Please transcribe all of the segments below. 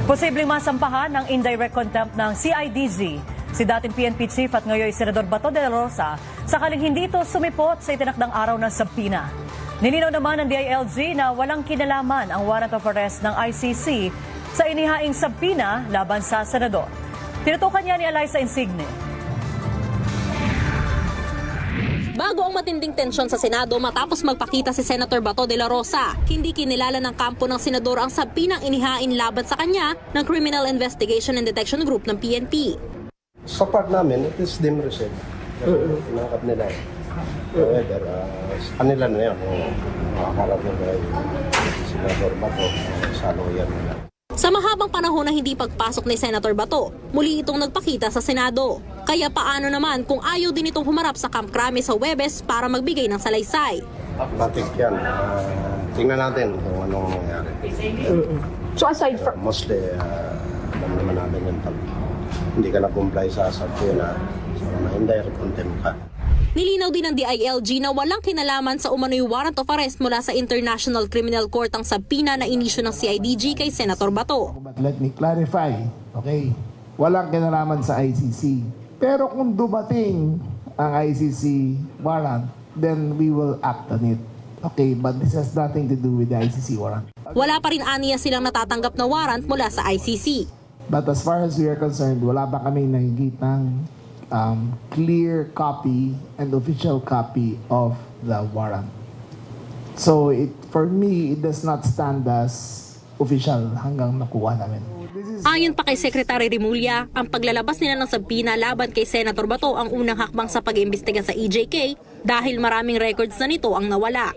Posibleng masampahan ng indirect contempt ng CIDG si dating PNP Chief at ngayon Senador Bato de la Rosa sakaling hindi ito sumipot sa itinakdang araw ng sabina. Nilinaw naman ng DILG na walang kinalaman ang warrant of arrest ng ICC sa inihaing sabina laban sa senador. Tinutukan niya ni Eliza Insigne. Bago ang matinding tensyon sa Senado matapos magpakita si Senator Bato de la Rosa, hindi kinilala ng kampo ng senador ang sabinang inihain laban sa kanya ng Criminal Investigation and Detection Group ng PNP. Sa part namin, it is dim received. Tinangkap nila. However, sa kanila na yan, makakarap nila kay Senador Bato sa lawyer nila. Sa mahabang panahon na hindi pagpasok ni Senator Bato, muli itong nagpakita sa Senado. Kaya paano naman kung ayaw din itong humarap sa Camp Crame sa Huwebes para magbigay ng salaysay? Batik yan. Tingnan natin kung anong nangyari. So aside from... Mostly, alam naman natin yung pag hindi ka na-comply sa subpoena, so na-indirect contempt ka. Nilinaw din ng DILG na walang kinalaman sa umano'y warrant of arrest mula sa International Criminal Court ang sabina na inisyu ng CIDG kay Senator Bato. But let me clarify, okay? Walang kinalaman sa ICC. Pero kung dumating ang ICC warrant, then we will act on it. Okay, but this has nothing to do with the ICC warrant. Wala pa rin aniya silang natatanggap na warrant mula sa ICC. But as far as we are concerned, wala pa kami nakikitang clear copy and official copy of the warrant. So for me, it does not stand as official hanggang nakuha namin. Ayon pa kay Secretary Remulla, ang paglalabas nila ng sabina laban kay Senator Bato ang unang hakbang sa pag-iimbestiga sa EJK dahil maraming records na nito ang nawala.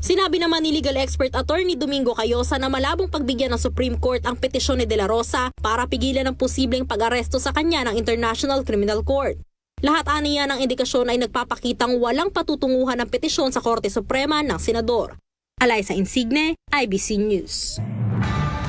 Sinabi naman ni legal expert attorney Domingo Cayosa na malabong pagbigyan ng Supreme Court ang petisyon ni De La Rosa para pigilan ang posibleng pag-aresto sa kanya ng International Criminal Court. Lahat aniya ng indikasyon ay nagpapakitang walang patutunguhan ng petisyon sa Korte Suprema ng Senador. Eliza Insigne, IBC News.